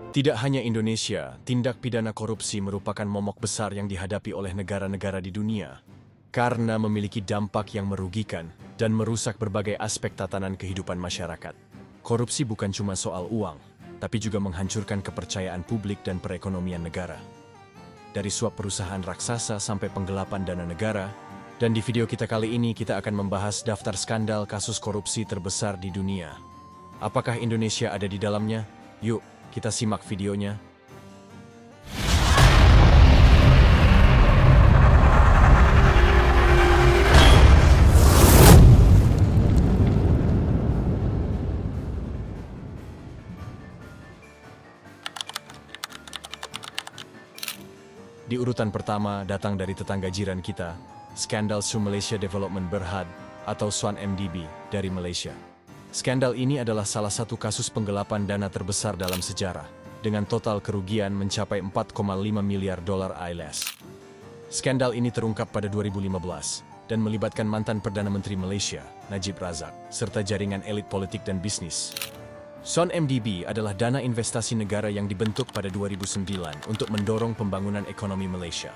Tidak hanya Indonesia, tindak pidana korupsi merupakan momok besar yang dihadapi oleh negara-negara di dunia karena memiliki dampak yang merugikan dan merusak berbagai aspek tatanan kehidupan masyarakat. Korupsi bukan cuma soal uang, tapi juga menghancurkan kepercayaan publik dan perekonomian negara. Dari suap perusahaan raksasa sampai penggelapan dana negara, dan di video kita kali ini kita akan membahas daftar skandal kasus korupsi terbesar di dunia. Apakah Indonesia ada di dalamnya? Yuk, kita simak videonya. Di urutan pertama datang dari tetangga jiran kita, skandal Sum Malaysia Development Berhad atau SUAN-MDB dari Malaysia. Skandal ini adalah salah satu kasus penggelapan dana terbesar dalam sejarah, dengan total kerugian mencapai 4,5 miliar dolar AS. Skandal ini terungkap pada 2015 dan melibatkan mantan Perdana Menteri Malaysia, Najib Razak, serta jaringan elit politik dan bisnis. SUAN-MDB adalah dana investasi negara yang dibentuk pada 2009 untuk mendorong pembangunan ekonomi Malaysia.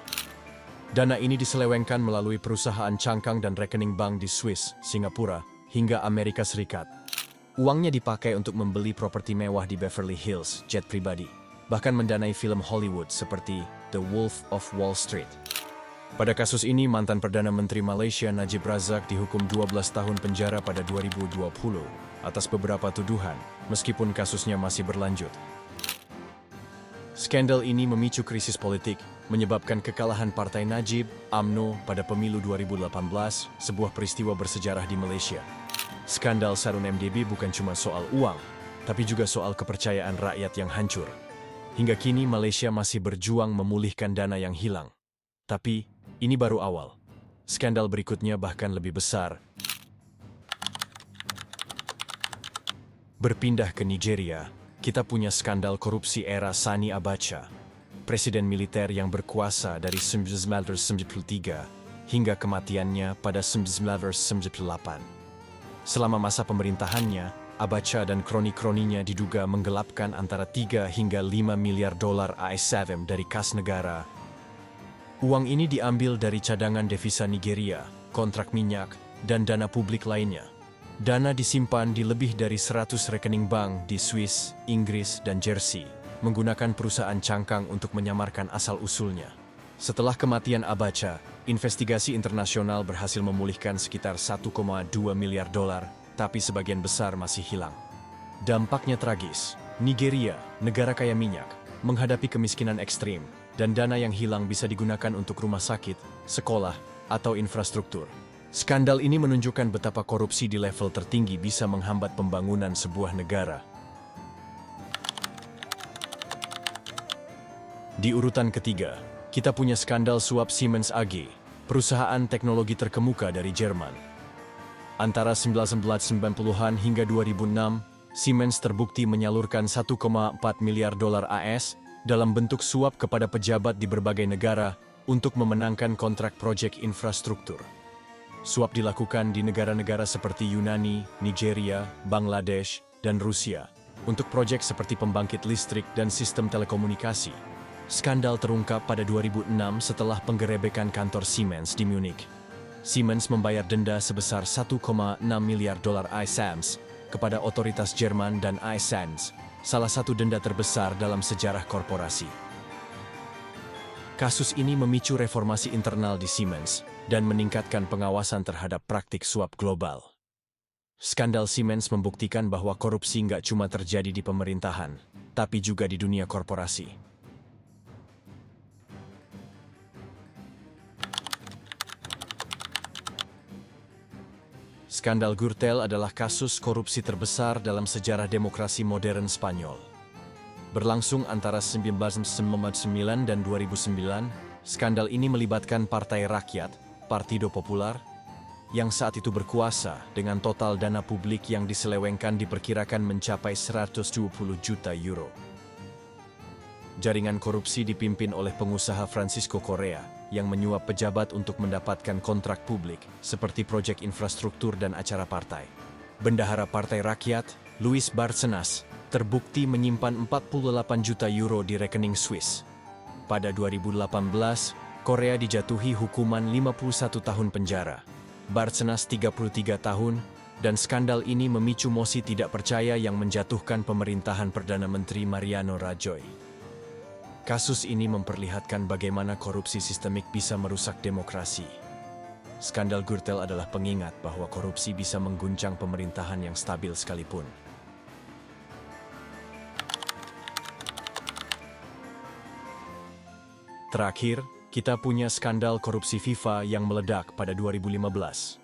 Dana ini diselewengkan melalui perusahaan cangkang dan rekening bank di Swiss, Singapura, hingga Amerika Serikat. Uangnya dipakai untuk membeli properti mewah di Beverly Hills, jet pribadi, bahkan mendanai film Hollywood seperti The Wolf of Wall Street. Pada kasus ini, mantan Perdana Menteri Malaysia Najib Razak dihukum 12 tahun penjara pada 2020 atas beberapa tuduhan, meskipun kasusnya masih berlanjut. Skandal ini memicu krisis politik, menyebabkan kekalahan Partai Najib, UMNO, pada pemilu 2018, sebuah peristiwa bersejarah di Malaysia. Skandal SUAN-MDB bukan cuma soal uang, tapi juga soal kepercayaan rakyat yang hancur. Hingga kini Malaysia masih berjuang memulihkan dana yang hilang. Tapi, ini baru awal. Skandal berikutnya bahkan lebih besar. Berpindah ke Nigeria, kita punya skandal korupsi era Sani Abacha, presiden militer yang berkuasa dari 1993 hingga kematiannya pada 1998. Selama masa pemerintahannya, Abacha dan kroni-kroninya diduga menggelapkan antara 3 hingga 5 miliar dolar AS dari kas negara. Uang ini diambil dari cadangan devisa Nigeria, kontrak minyak, dan dana publik lainnya. Dana disimpan di lebih dari 100 rekening bank di Swiss, Inggris, dan Jersey, menggunakan perusahaan cangkang untuk menyamarkan asal-usulnya. Setelah kematian Abacha, investigasi internasional berhasil memulihkan sekitar 1,2 miliar dolar, tapi sebagian besar masih hilang. Dampaknya tragis. Nigeria, negara kaya minyak, menghadapi kemiskinan ekstrim, dan dana yang hilang bisa digunakan untuk rumah sakit, sekolah, atau infrastruktur. Skandal ini menunjukkan betapa korupsi di level tertinggi bisa menghambat pembangunan sebuah negara. Di urutan ketiga, kita punya skandal suap Siemens AG, perusahaan teknologi terkemuka dari Jerman. Antara 1990-an hingga 2006, Siemens terbukti menyalurkan 1,4 miliar dolar AS dalam bentuk suap kepada pejabat di berbagai negara untuk memenangkan kontrak proyek infrastruktur. Suap dilakukan di negara-negara seperti Yunani, Nigeria, Bangladesh, dan Rusia untuk proyek seperti pembangkit listrik dan sistem telekomunikasi. Skandal terungkap pada 2006 setelah penggerebekan kantor Siemens di Munich. Siemens membayar denda sebesar 1,6 miliar dolar AS kepada otoritas Jerman dan AS, salah satu denda terbesar dalam sejarah korporasi. Kasus ini memicu reformasi internal di Siemens dan meningkatkan pengawasan terhadap praktik suap global. Skandal Siemens membuktikan bahwa korupsi nggak cuma terjadi di pemerintahan, tapi juga di dunia korporasi. Skandal Gürtel adalah kasus korupsi terbesar dalam sejarah demokrasi modern Spanyol. Berlangsung antara 1999 dan 2009, skandal ini melibatkan Partai Rakyat, Partido Popular, yang saat itu berkuasa dengan total dana publik yang diselewengkan diperkirakan mencapai 120 juta euro. Jaringan korupsi dipimpin oleh pengusaha Francisco Correa yang menyuap pejabat untuk mendapatkan kontrak publik seperti proyek infrastruktur dan acara partai. Bendahara Partai Rakyat, Luis Bárcenas, terbukti menyimpan 48 juta euro di rekening Swiss. Pada 2018, Korea dijatuhi hukuman 51 tahun penjara, Barcenas 33 tahun, dan skandal ini memicu mosi tidak percaya yang menjatuhkan pemerintahan Perdana Menteri Mariano Rajoy. Kasus ini memperlihatkan bagaimana korupsi sistemik bisa merusak demokrasi. Skandal Gürtel adalah pengingat bahwa korupsi bisa mengguncang pemerintahan yang stabil sekalipun. Terakhir, kita punya skandal korupsi FIFA yang meledak pada 2015.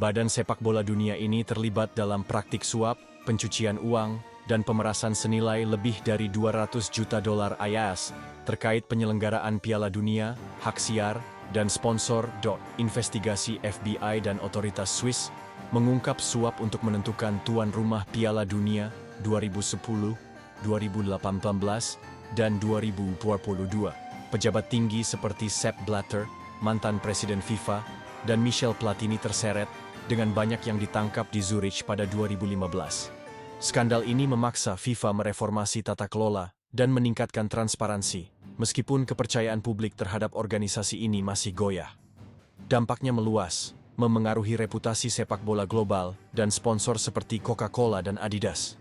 Badan sepak bola dunia ini terlibat dalam praktik suap, pencucian uang, dan pemerasan senilai lebih dari 200 juta dolar AS terkait penyelenggaraan Piala Dunia, hak siar, dan sponsor. Investigasi FBI dan otoritas Swiss mengungkap suap untuk menentukan tuan rumah Piala Dunia 2010, 2018, dan 2022. Pejabat tinggi seperti Sepp Blatter, mantan presiden FIFA, dan Michel Platini terseret, dengan banyak yang ditangkap di Zurich pada 2015. Skandal ini memaksa FIFA mereformasi tata kelola dan meningkatkan transparansi, meskipun kepercayaan publik terhadap organisasi ini masih goyah. Dampaknya meluas, memengaruhi reputasi sepak bola global dan sponsor seperti Coca-Cola dan Adidas.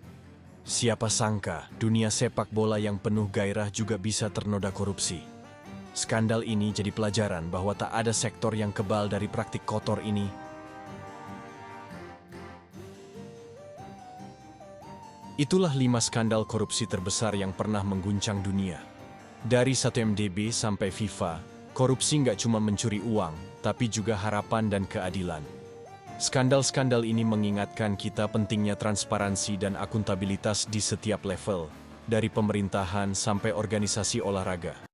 Siapa sangka dunia sepak bola yang penuh gairah juga bisa ternoda korupsi. Skandal ini jadi pelajaran bahwa tak ada sektor yang kebal dari praktik kotor ini. Itulah 5 skandal korupsi terbesar yang pernah mengguncang dunia. Dari 1MDB sampai FIFA, korupsi nggak cuma mencuri uang, tapi juga harapan dan keadilan. Skandal-skandal ini mengingatkan kita pentingnya transparansi dan akuntabilitas di setiap level, dari pemerintahan sampai organisasi olahraga.